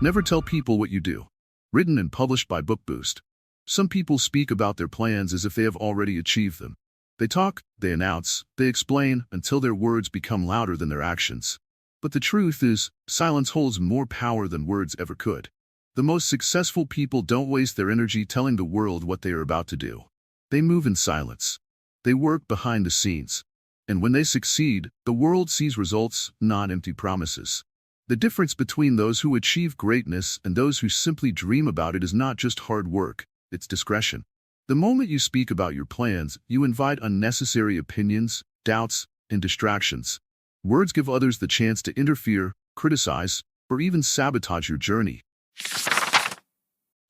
Never tell people what you do. Written and published by Book Boost. Some people speak about their plans as if they have already achieved them. They talk, they announce, they explain until their words become louder than their actions. But the truth is, silence holds more power than words ever could. The most successful people don't waste their energy telling the world what they are about to do. They move in silence. They work behind the scenes. And when they succeed, the world sees results, not empty promises. The difference between those who achieve greatness and those who simply dream about it is not just hard work, it's discretion. The moment you speak about your plans, you invite unnecessary opinions, doubts, and distractions. Words give others the chance to interfere, criticize, or even sabotage your journey.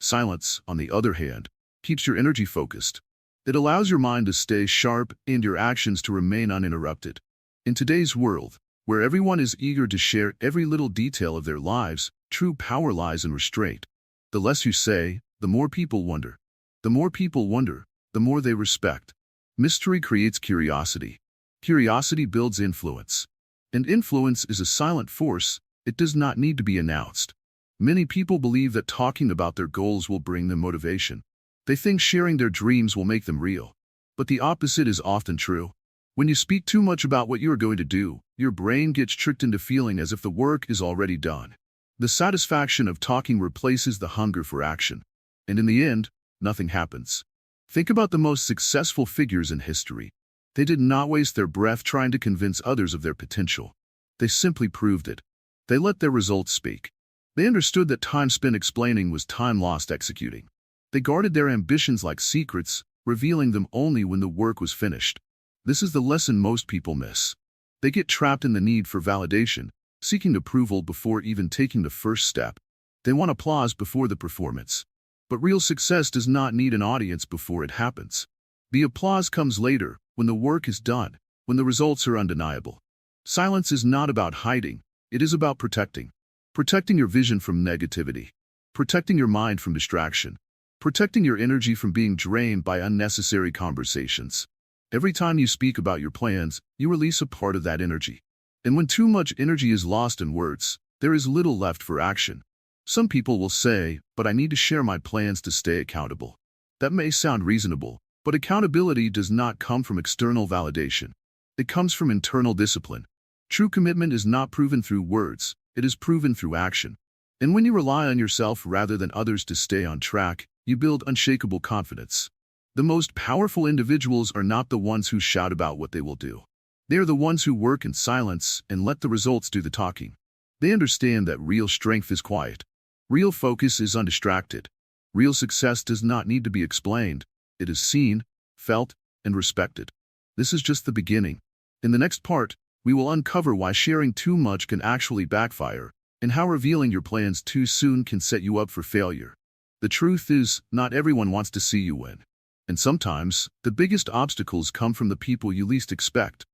Silence, on the other hand, keeps your energy focused. It allows your mind to stay sharp and your actions to remain uninterrupted. In today's world, where everyone is eager to share every little detail of their lives, true power lies in restraint. The less you say, the more people wonder. The more people wonder, the more they respect. Mystery creates curiosity. Curiosity builds influence. And influence is a silent force. It does not need to be announced. Many people believe that talking about their goals will bring them motivation. They think sharing their dreams will make them real. But the opposite is often true. When you speak too much about what you are going to do, your brain gets tricked into feeling as if the work is already done. The satisfaction of talking replaces the hunger for action. And in the end, nothing happens. Think about the most successful figures in history. They did not waste their breath trying to convince others of their potential. They simply proved it. They let their results speak. They understood that time spent explaining was time lost executing. They guarded their ambitions like secrets, revealing them only when the work was finished. This is the lesson most people miss. They get trapped in the need for validation, seeking approval before even taking the first step. They want applause before the performance. But real success does not need an audience before it happens. The applause comes later, when the work is done, when the results are undeniable. Silence is not about hiding, it is about protecting. Protecting your vision from negativity. Protecting your mind from distraction. Protecting your energy from being drained by unnecessary conversations. Every time you speak about your plans, you release a part of that energy. And when too much energy is lost in words, there is little left for action. Some people will say, but I need to share my plans to stay accountable. That may sound reasonable, but accountability does not come from external validation. It comes from internal discipline. True commitment is not proven through words, it is proven through action. And when you rely on yourself rather than others to stay on track, you build unshakable confidence. The most powerful individuals are not the ones who shout about what they will do. They are the ones who work in silence and let the results do the talking. They understand that real strength is quiet. Real focus is undistracted. Real success does not need to be explained. It is seen, felt, and respected. This is just the beginning. In the next part, we will uncover why sharing too much can actually backfire, and how revealing your plans too soon can set you up for failure. The truth is, not everyone wants to see you win. And sometimes, the biggest obstacles come from the people you least expect.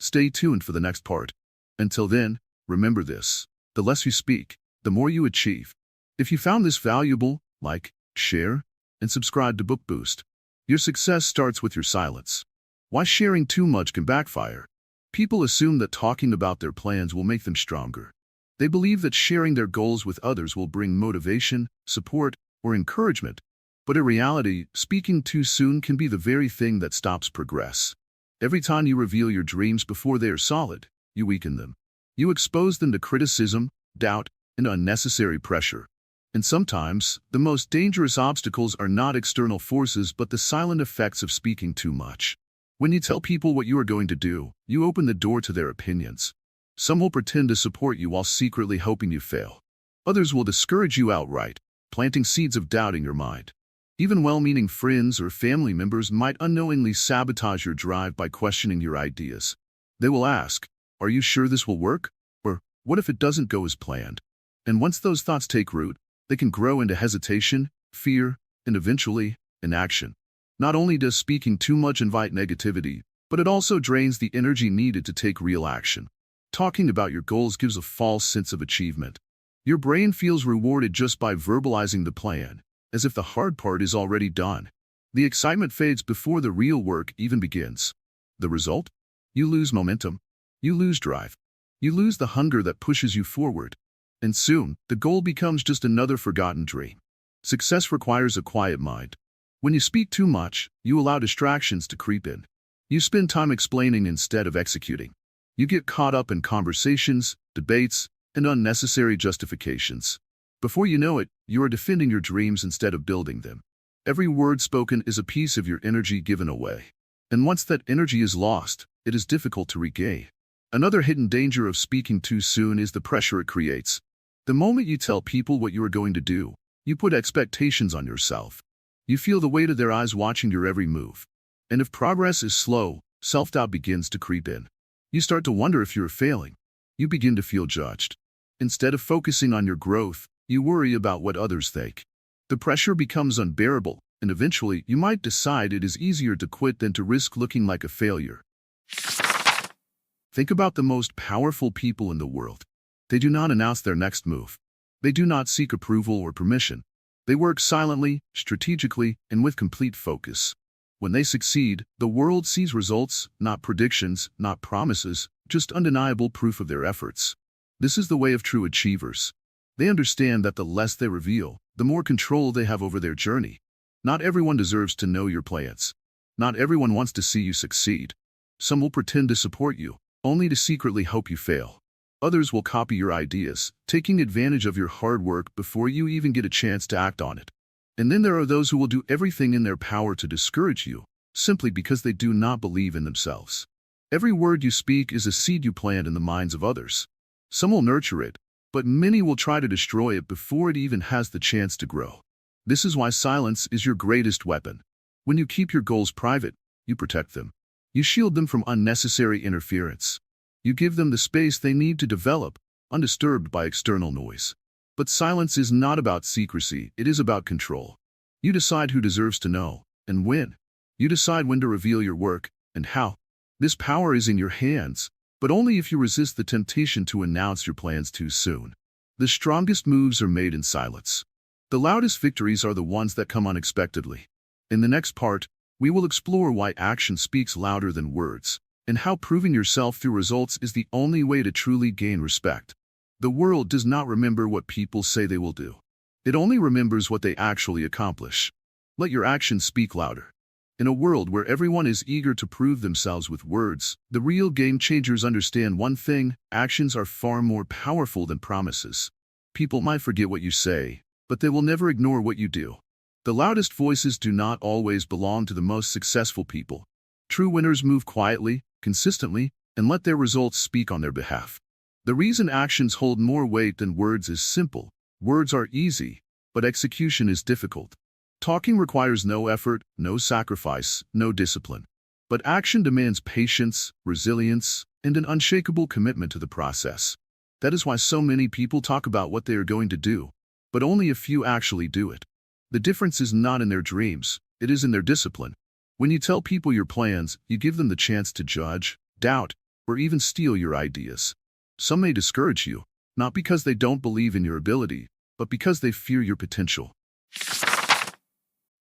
Stay tuned for the next part. Until then, remember this: the less you speak, the more you achieve. If you found this valuable, like, share, and subscribe to Book Boost. Your success starts with your silence. Why sharing too much can backfire. People assume that talking about their plans will make them stronger. They believe that sharing their goals with others will bring motivation, support, or encouragement. But in reality, speaking too soon can be the very thing that stops progress. Every time you reveal your dreams before they are solid, you weaken them. You expose them to criticism, doubt, and unnecessary pressure. And sometimes, the most dangerous obstacles are not external forces but the silent effects of speaking too much. When you tell people what you are going to do, you open the door to their opinions. Some will pretend to support you while secretly hoping you fail. Others will discourage you outright, planting seeds of doubt in your mind. Even well-meaning friends or family members might unknowingly sabotage your drive by questioning your ideas. They will ask, "Are you sure this will work?" Or, "What if it doesn't go as planned?" And once those thoughts take root, they can grow into hesitation, fear, and eventually, inaction. Not only does speaking too much invite negativity, but it also drains the energy needed to take real action. Talking about your goals gives a false sense of achievement. Your brain feels rewarded just by verbalizing the plan, as if the hard part is already done. The excitement fades before the real work even begins. The result? You lose momentum. You lose drive. You lose the hunger that pushes you forward. And soon, the goal becomes just another forgotten dream. Success requires a quiet mind. When you speak too much, you allow distractions to creep in. You spend time explaining instead of executing. You get caught up in conversations, debates, and unnecessary justifications. Before you know it, you are defending your dreams instead of building them. Every word spoken is a piece of your energy given away. And once that energy is lost, it is difficult to regain. Another hidden danger of speaking too soon is the pressure it creates. The moment you tell people what you are going to do, you put expectations on yourself. You feel the weight of their eyes watching your every move. And if progress is slow, self-doubt begins to creep in. You start to wonder if you're failing. You begin to feel judged. Instead of focusing on your growth, you worry about what others think. The pressure becomes unbearable, and eventually you might decide it is easier to quit than to risk looking like a failure. Think about the most powerful people in the world. They do not announce their next move. They do not seek approval or permission. They work silently, strategically, and with complete focus. When they succeed, the world sees results, not predictions, not promises, just undeniable proof of their efforts. This is the way of true achievers. They understand that the less they reveal, the more control they have over their journey. Not everyone deserves to know your plans. Not everyone wants to see you succeed. Some will pretend to support you, only to secretly hope you fail. Others will copy your ideas, taking advantage of your hard work before you even get a chance to act on it. And then there are those who will do everything in their power to discourage you, simply because they do not believe in themselves. Every word you speak is a seed you plant in the minds of others. Some will nurture it, but many will try to destroy it before it even has the chance to grow. This is why silence is your greatest weapon. When you keep your goals private, you protect them. You shield them from unnecessary interference. You give them the space they need to develop, undisturbed by external noise. But silence is not about secrecy, it is about control. You decide who deserves to know, and when. You decide when to reveal your work, and how. This power is in your hands, but only if you resist the temptation to announce your plans too soon. The strongest moves are made in silence. The loudest victories are the ones that come unexpectedly. In the next part, we will explore why action speaks louder than words, and how proving yourself through results is the only way to truly gain respect. The world does not remember what people say they will do. It only remembers what they actually accomplish. Let your actions speak louder. In a world where everyone is eager to prove themselves with words, the real game changers understand one thing: actions are far more powerful than promises. People might forget what you say, but they will never ignore what you do. The loudest voices do not always belong to the most successful people. True winners move quietly, consistently, and let their results speak on their behalf. The reason actions hold more weight than words is simple. Words are easy, but execution is difficult. Talking requires no effort, no sacrifice, no discipline. But action demands patience, resilience, and an unshakable commitment to the process. That is why so many people talk about what they are going to do, but only a few actually do it. The difference is not in their dreams, it is in their discipline. When you tell people your plans, you give them the chance to judge, doubt, or even steal your ideas. Some may discourage you, not because they don't believe in your ability, but because they fear your potential.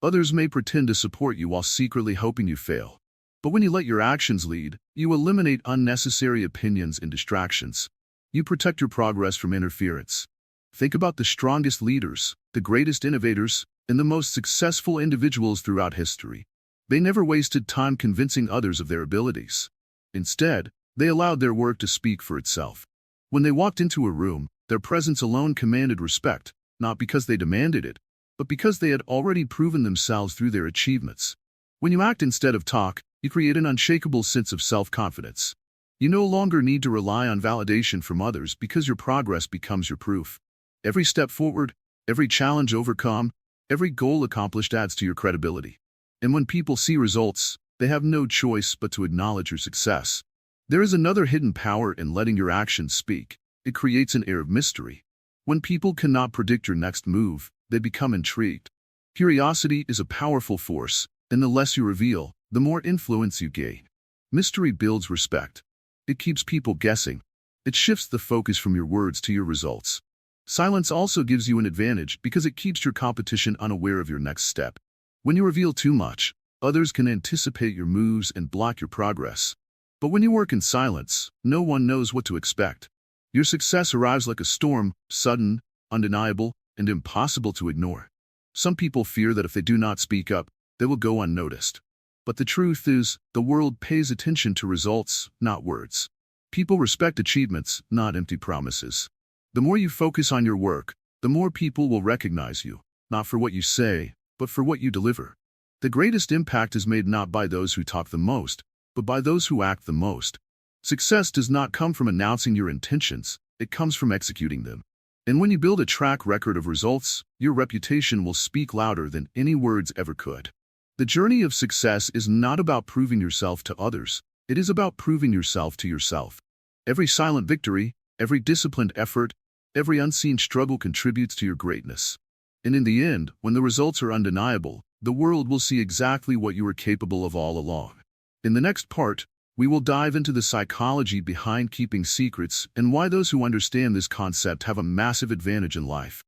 Others may pretend to support you while secretly hoping you fail. But when you let your actions lead, you eliminate unnecessary opinions and distractions. You protect your progress from interference. Think about the strongest leaders, the greatest innovators, and the most successful individuals throughout history. They never wasted time convincing others of their abilities. Instead, they allowed their work to speak for itself. When they walked into a room, their presence alone commanded respect, not because they demanded it, but because they had already proven themselves through their achievements. When you act instead of talk, you create an unshakable sense of self-confidence. You no longer need to rely on validation from others because your progress becomes your proof. Every step forward, every challenge overcome, every goal accomplished adds to your credibility. And when people see results, they have no choice but to acknowledge your success. There is another hidden power in letting your actions speak. It creates an air of mystery. When people cannot predict your next move, they become intrigued. Curiosity is a powerful force, and the less you reveal, the more influence you gain. Mystery builds respect. It keeps people guessing. It shifts the focus from your words to your results. Silence also gives you an advantage because it keeps your competition unaware of your next step. When you reveal too much, others can anticipate your moves and block your progress. But when you work in silence, no one knows what to expect. Your success arrives like a storm, sudden, undeniable, and impossible to ignore. Some people fear that if they do not speak up, they will go unnoticed. But the truth is, the world pays attention to results, not words. People respect achievements, not empty promises. The more you focus on your work, the more people will recognize you, not for what you say, but for what you deliver. The greatest impact is made not by those who talk the most, but by those who act the most. Success does not come from announcing your intentions, it comes from executing them. And when you build a track record of results, your reputation will speak louder than any words ever could. The journey of success is not about proving yourself to others, it is about proving yourself to yourself. Every silent victory, every disciplined effort, every unseen struggle contributes to your greatness. And in the end, when the results are undeniable, the world will see exactly what you were capable of all along. In the next part, we will dive into the psychology behind keeping secrets and why those who understand this concept have a massive advantage in life.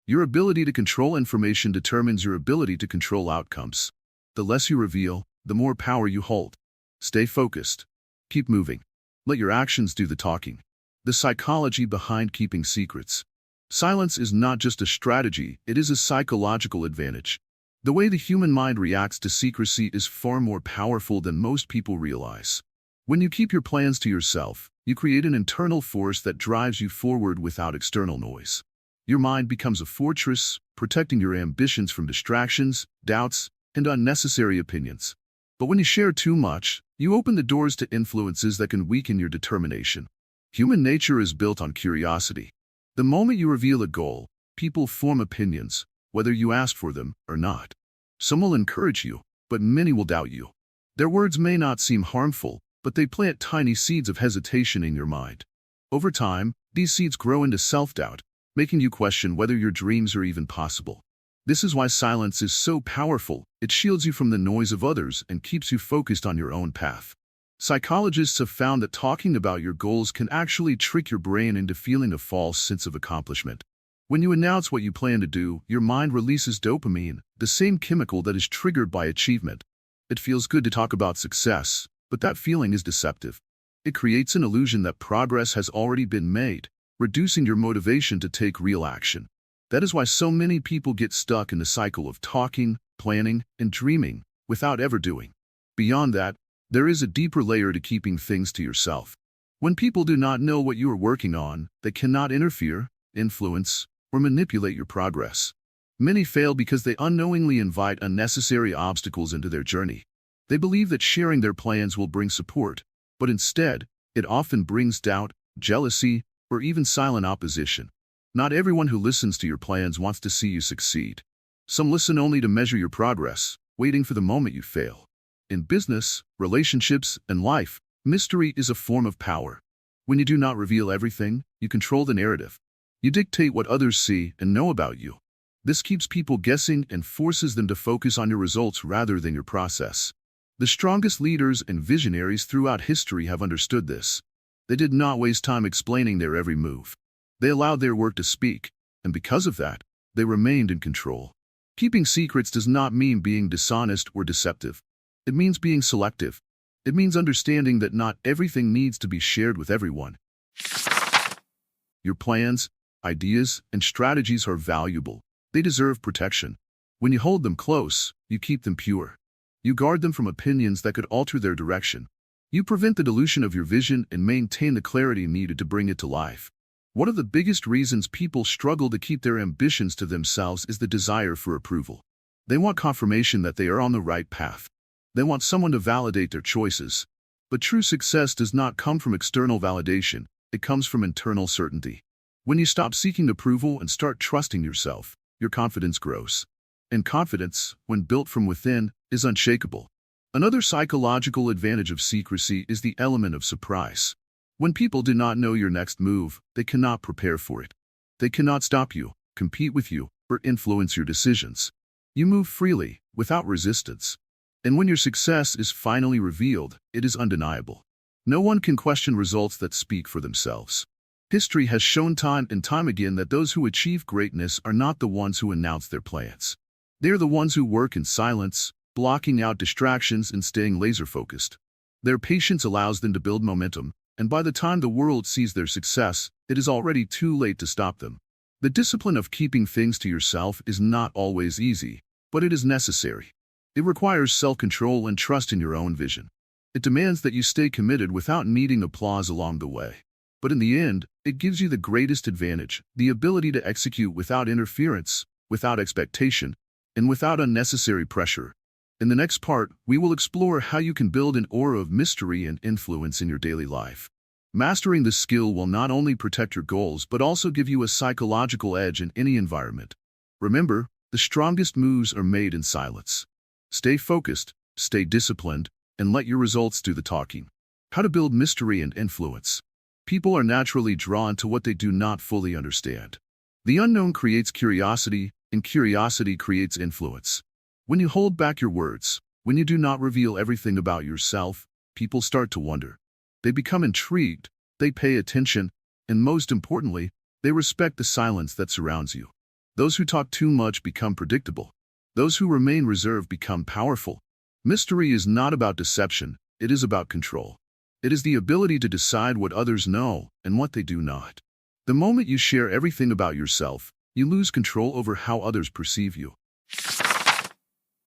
Your ability to control information determines your ability to control outcomes. The less you reveal, the more power you hold. Stay focused. Keep moving. Let your actions do the talking. The psychology behind keeping secrets. Silence is not just a strategy, it is a psychological advantage. The way the human mind reacts to secrecy is far more powerful than most people realize. When you keep your plans to yourself, you create an internal force that drives you forward without external noise. Your mind becomes a fortress, protecting your ambitions from distractions, doubts, and unnecessary opinions. But when you share too much, you open the doors to influences that can weaken your determination. Human nature is built on curiosity. The moment you reveal a goal, people form opinions, whether you ask for them or not. Some will encourage you, but many will doubt you. Their words may not seem harmful, but they plant tiny seeds of hesitation in your mind. Over time, these seeds grow into self-doubt, making you question whether your dreams are even possible. This is why silence is so powerful. It shields you from the noise of others and keeps you focused on your own path. Psychologists have found that talking about your goals can actually trick your brain into feeling a false sense of accomplishment. When you announce what you plan to do, your mind releases dopamine, the same chemical that is triggered by achievement. It feels good to talk about success, but that feeling is deceptive. It creates an illusion that progress has already been made, reducing your motivation to take real action. That is why so many people get stuck in the cycle of talking, planning, and dreaming without ever doing. Beyond that, there is a deeper layer to keeping things to yourself. When people do not know what you are working on, they cannot interfere, influence, or manipulate your progress. Many fail because they unknowingly invite unnecessary obstacles into their journey. They believe that sharing their plans will bring support, but instead, it often brings doubt, jealousy, or even silent opposition. Not everyone who listens to your plans wants to see you succeed. Some listen only to measure your progress, waiting for the moment you fail. In business, relationships, and life, mystery is a form of power. When you do not reveal everything, you control the narrative. You dictate what others see and know about you. This keeps people guessing and forces them to focus on your results rather than your process. The strongest leaders and visionaries throughout history have understood this. They did not waste time explaining their every move. They allowed their work to speak, and because of that, they remained in control. Keeping secrets does not mean being dishonest or deceptive. It means being selective. It means understanding that not everything needs to be shared with everyone. Your plans, ideas, and strategies are valuable. They deserve protection. When you hold them close, you keep them pure. You guard them from opinions that could alter their direction. You prevent the dilution of your vision and maintain the clarity needed to bring it to life. One of the biggest reasons people struggle to keep their ambitions to themselves is the desire for approval. They want confirmation that they are on the right path. They want someone to validate their choices. But true success does not come from external validation, it comes from internal certainty. When you stop seeking approval and start trusting yourself, your confidence grows. And confidence, when built from within, is unshakable. Another psychological advantage of secrecy is the element of surprise. When people do not know your next move, they cannot prepare for it. They cannot stop you, compete with you, or influence your decisions. You move freely, without resistance. And when your success is finally revealed, it is undeniable. No one can question results that speak for themselves. History has shown time and time again that those who achieve greatness are not the ones who announce their plans. They are the ones who work in silence, blocking out distractions and staying laser-focused. Their patience allows them to build momentum, and by the time the world sees their success, it is already too late to stop them. The discipline of keeping things to yourself is not always easy, but it is necessary. It requires self-control and trust in your own vision. It demands that you stay committed without needing applause along the way. But in the end, it gives you the greatest advantage, the ability to execute without interference, without expectation, and without unnecessary pressure. In the next part, we will explore how you can build an aura of mystery and influence in your daily life. Mastering this skill will not only protect your goals but also give you a psychological edge in any environment. Remember, the strongest moves are made in silence. Stay focused, stay disciplined, and let your results do the talking. How to build mystery and influence. People are naturally drawn to what they do not fully understand. The unknown creates curiosity, and curiosity creates influence. When you hold back your words, when you do not reveal everything about yourself, people start to wonder. They become intrigued, they pay attention, and most importantly, they respect the silence that surrounds you. Those who talk too much become predictable. Those who remain reserved become powerful. Mystery is not about deception, it is about control. It is the ability to decide what others know and what they do not. The moment you share everything about yourself, you lose control over how others perceive you.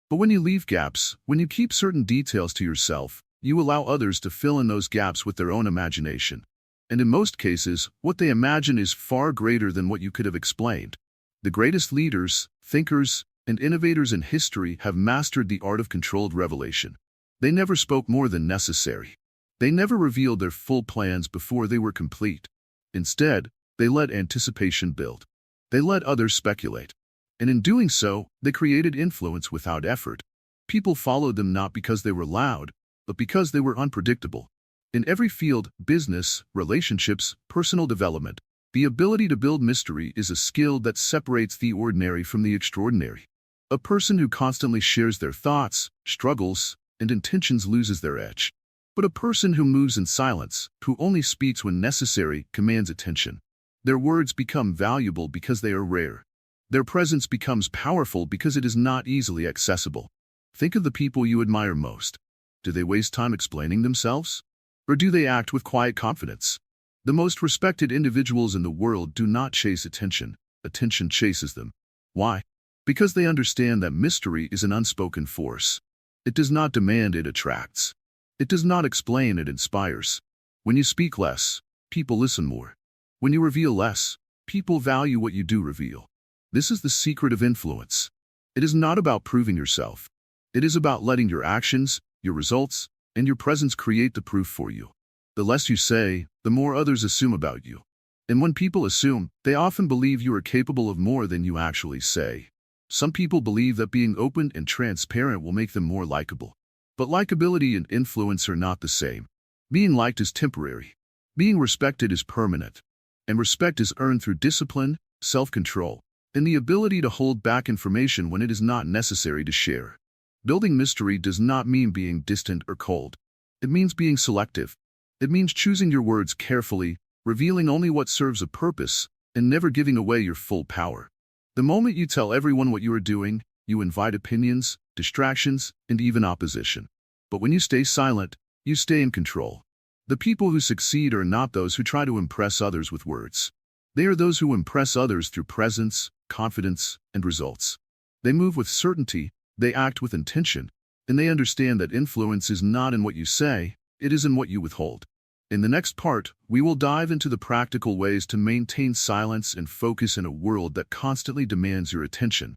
But when you leave gaps, when you keep certain details to yourself, you allow others to fill in those gaps with their own imagination. And in most cases, what they imagine is far greater than what you could have explained. The greatest leaders, thinkers, and innovators in history have mastered the art of controlled revelation. They never spoke more than necessary. They never revealed their full plans before they were complete. Instead, they let anticipation build. They let others speculate. And in doing so, they created influence without effort. People followed them not because they were loud, but because they were unpredictable. In every field, business, relationships, personal development, the ability to build mystery is a skill that separates the ordinary from the extraordinary. A person who constantly shares their thoughts, struggles, and intentions loses their edge. But a person who moves in silence, who only speaks when necessary, commands attention. Their words become valuable because they are rare. Their presence becomes powerful because it is not easily accessible. Think of the people you admire most. Do they waste time explaining themselves? Or do they act with quiet confidence? The most respected individuals in the world do not chase attention. Attention chases them. Why? Because they understand that mystery is an unspoken force. It does not demand, it attracts. It does not explain, it inspires. When you speak less, people listen more. When you reveal less, people value what you do reveal. This is the secret of influence. It is not about proving yourself. It is about letting your actions, your results, and your presence create the proof for you. The less you say, the more others assume about you. And when people assume, they often believe you are capable of more than you actually say. Some people believe that being open and transparent will make them more likable. But likability and influence are not the same. Being liked is temporary. Being respected is permanent. And respect is earned through discipline, self-control, and the ability to hold back information when it is not necessary to share. Building mystery does not mean being distant or cold. It means being selective. It means choosing your words carefully, revealing only what serves a purpose, and never giving away your full power. The moment you tell everyone what you are doing, you invite opinions, distractions, and even opposition. But when you stay silent, you stay in control. The people who succeed are not those who try to impress others with words. They are those who impress others through presence, confidence, and results. They move with certainty, they act with intention, and they understand that influence is not in what you say, it is in what you withhold. In the next part, we will dive into the practical ways to maintain silence and focus in a world that constantly demands your attention.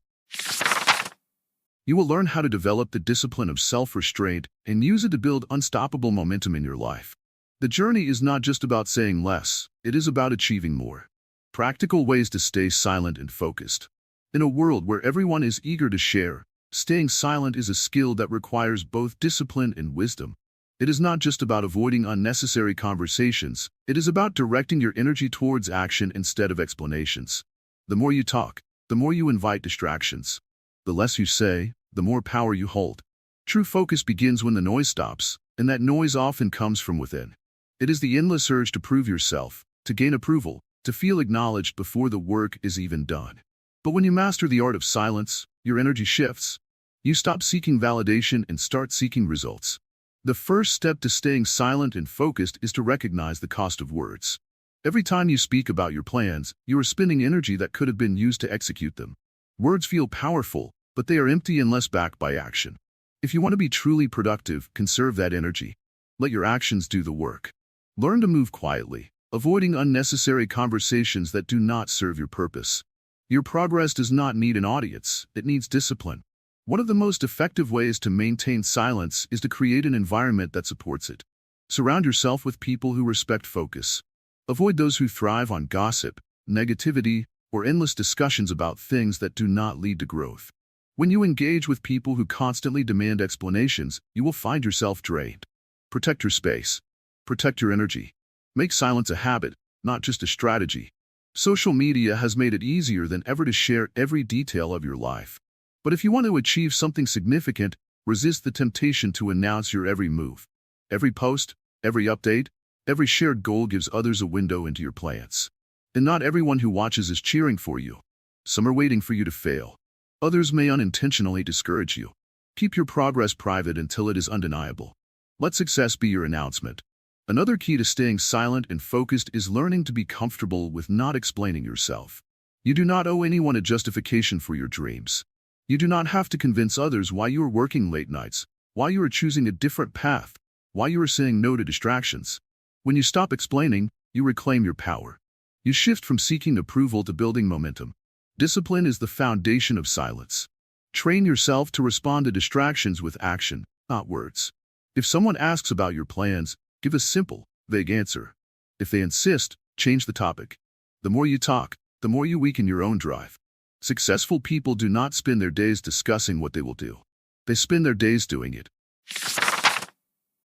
You will learn how to develop the discipline of self-restraint and use it to build unstoppable momentum in your life. The journey is not just about saying less, it is about achieving more. Practical ways to stay silent and focused. In a world where everyone is eager to share, staying silent is a skill that requires both discipline and wisdom. It is not just about avoiding unnecessary conversations, it is about directing your energy towards action instead of explanations. The more you talk, the more you invite distractions. The less you say, the more power you hold. True focus begins when the noise stops, and that noise often comes from within. It is the endless urge to prove yourself, to gain approval, to feel acknowledged before the work is even done. But when you master the art of silence, your energy shifts. You stop seeking validation and start seeking results. The first step to staying silent and focused is to recognize the cost of words. Every time you speak about your plans, you are spending energy that could have been used to execute them. Words feel powerful, but they are empty unless backed by action. If you want to be truly productive, conserve that energy. Let your actions do the work. Learn to move quietly, avoiding unnecessary conversations that do not serve your purpose. Your progress does not need an audience, it needs discipline. One of the most effective ways to maintain silence is to create an environment that supports it. Surround yourself with people who respect focus. Avoid those who thrive on gossip, negativity, or endless discussions about things that do not lead to growth. When you engage with people who constantly demand explanations, you will find yourself drained. Protect your space. Protect your energy. Make silence a habit, not just a strategy. Social media has made it easier than ever to share every detail of your life. But if you want to achieve something significant, resist the temptation to announce your every move. Every post, every update, every shared goal gives others a window into your plans. And not everyone who watches is cheering for you. Some are waiting for you to fail. Others may unintentionally discourage you. Keep your progress private until it is undeniable. Let success be your announcement. Another key to staying silent and focused is learning to be comfortable with not explaining yourself. You do not owe anyone a justification for your dreams. You do not have to convince others why you are working late nights, why you are choosing a different path, why you are saying no to distractions. When you stop explaining, you reclaim your power. You shift from seeking approval to building momentum. Discipline is the foundation of silence. Train yourself to respond to distractions with action, not words. If someone asks about your plans, give a simple, vague answer. If they insist, change the topic. The more you talk, the more you weaken your own drive. Successful people do not spend their days discussing what they will do. They spend their days doing it.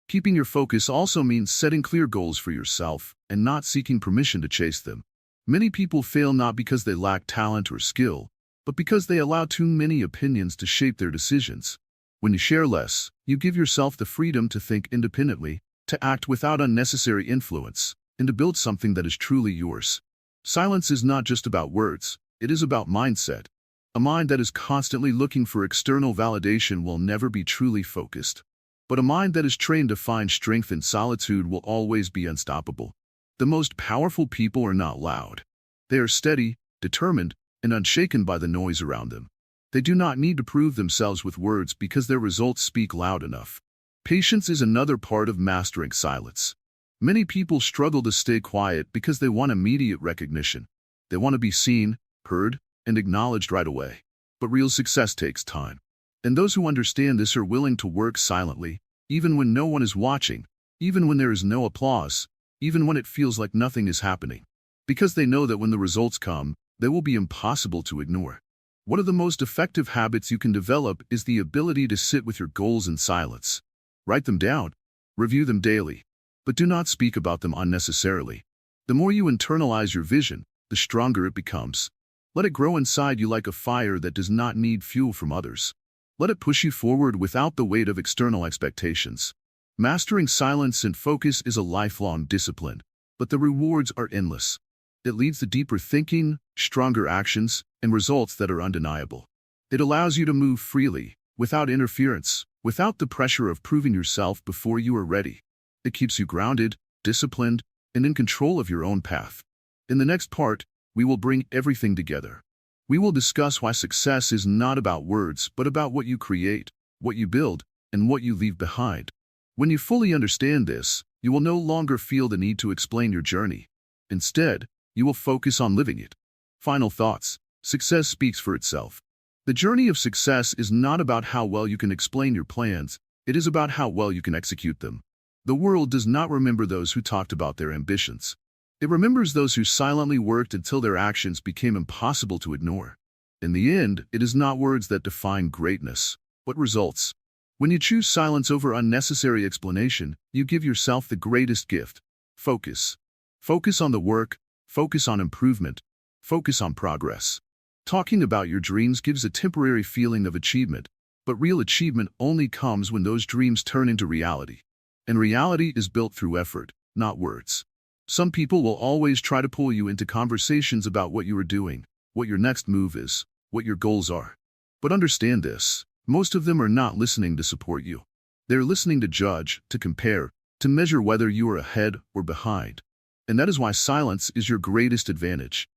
Keeping your focus also means setting clear goals for yourself and not seeking permission to chase them. Many people fail not because they lack talent or skill, but because they allow too many opinions to shape their decisions. When you share less, you give yourself the freedom to think independently, to act without unnecessary influence, and to build something that is truly yours. Silence is not just about words, it is about mindset. A mind that is constantly looking for external validation will never be truly focused. But a mind that is trained to find strength in solitude will always be unstoppable. The most powerful people are not loud. They are steady, determined, and unshaken by the noise around them. They do not need to prove themselves with words because their results speak loud enough. Patience is another part of mastering silence. Many people struggle to stay quiet because they want immediate recognition. They want to be seen, heard, and acknowledged right away. But real success takes time. And those who understand this are willing to work silently, even when no one is watching, even when there is no applause, even when it feels like nothing is happening. Because they know that when the results come, they will be impossible to ignore. One of the most effective habits you can develop is the ability to sit with your goals in silence. Write them down, review them daily, but do not speak about them unnecessarily. The more you internalize your vision, the stronger it becomes. Let it grow inside you like a fire that does not need fuel from others. Let it push you forward without the weight of external expectations. Mastering silence and focus is a lifelong discipline, but the rewards are endless. It leads to deeper thinking, stronger actions, and results that are undeniable. It allows you to move freely, without interference, without the pressure of proving yourself before you are ready. It keeps you grounded, disciplined, and in control of your own path. In the next part, we will bring everything together. We will discuss why success is not about words, but about what you create, what you build, and what you leave behind. When you fully understand this, you will no longer feel the need to explain your journey. Instead, you will focus on living it. Final thoughts. Success speaks for itself. The journey of success is not about how well you can explain your plans, it is about how well you can execute them. The world does not remember those who talked about their ambitions. It remembers those who silently worked until their actions became impossible to ignore. In the end, it is not words that define greatness, but results. When you choose silence over unnecessary explanation, you give yourself the greatest gift: focus. Focus on the work, focus on improvement, focus on progress. Talking about your dreams gives a temporary feeling of achievement, but real achievement only comes when those dreams turn into reality. And reality is built through effort, not words. Some people will always try to pull you into conversations about what you are doing, what your next move is, what your goals are. But understand this, most of them are not listening to support you. They're listening to judge, to compare, to measure whether you are ahead or behind. And that is why silence is your greatest advantage.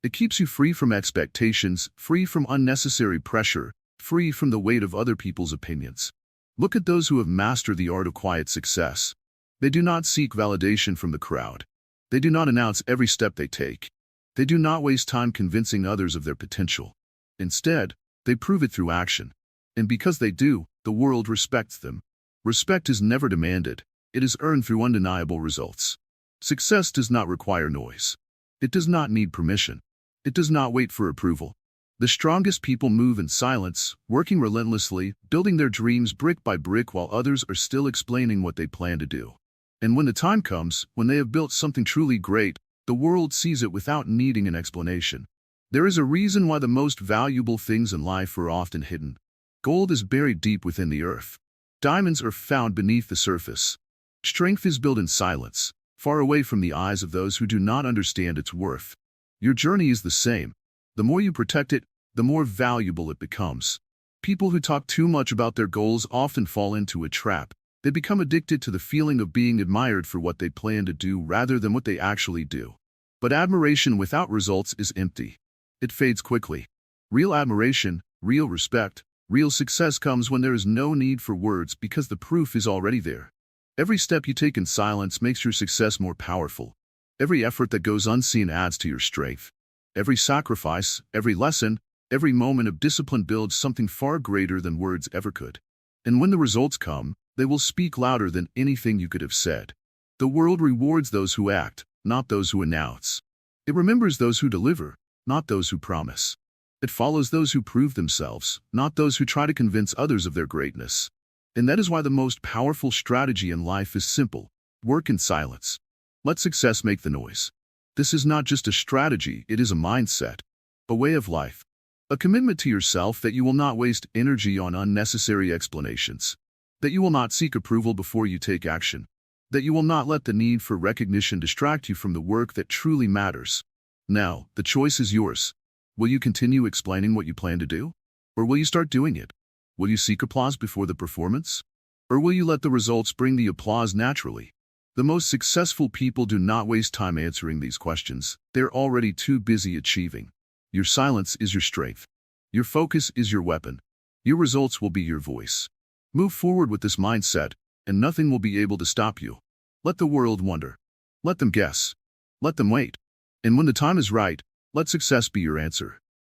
It keeps you free from expectations, free from unnecessary pressure, free from the weight of other people's opinions. Look at those who have mastered the art of quiet success. They do not seek validation from the crowd. They do not announce every step they take. They do not waste time convincing others of their potential. Instead, they prove it through action. And because they do, the world respects them. Respect is never demanded. It is earned through undeniable results. Success does not require noise. It does not need permission. It does not wait for approval. The strongest people move in silence, working relentlessly, building their dreams brick by brick while others are still explaining what they plan to do. And when the time comes, when they have built something truly great, the world sees it without needing an explanation. There is a reason why the most valuable things in life are often hidden. Gold is buried deep within the earth. Diamonds are found beneath the surface. Strength is built in silence, far away from the eyes of those who do not understand its worth. Your journey is the same. The more you protect it, the more valuable it becomes. People who talk too much about their goals often fall into a trap. They become addicted to the feeling of being admired for what they plan to do rather than what they actually do. But admiration without results is empty. It fades quickly. Real admiration, real respect, real success comes when there is no need for words because the proof is already there. Every step you take in silence makes your success more powerful. Every effort that goes unseen adds to your strength. Every sacrifice, every lesson, every moment of discipline builds something far greater than words ever could. And when the results come, they will speak louder than anything you could have said. The world rewards those who act, not those who announce. It remembers those who deliver, not those who promise. It follows those who prove themselves, not those who try to convince others of their greatness. And that is why the most powerful strategy in life is simple: work in silence. Let success make the noise. This is not just a strategy, it is a mindset, a way of life, a commitment to yourself that you will not waste energy on unnecessary explanations, that you will not seek approval before you take action, that you will not let the need for recognition distract you from the work that truly matters. Now, the choice is yours. Will you continue explaining what you plan to do? Or will you start doing it? Will you seek applause before the performance? Or will you let the results bring the applause naturally? The most successful people do not waste time answering these questions. They're already too busy achieving. Your silence is your strength. Your focus is your weapon. Your results will be your voice. Move forward with this mindset, and nothing will be able to stop you. Let the world wonder. Let them guess. Let them wait. And when the time is right, let success be your answer.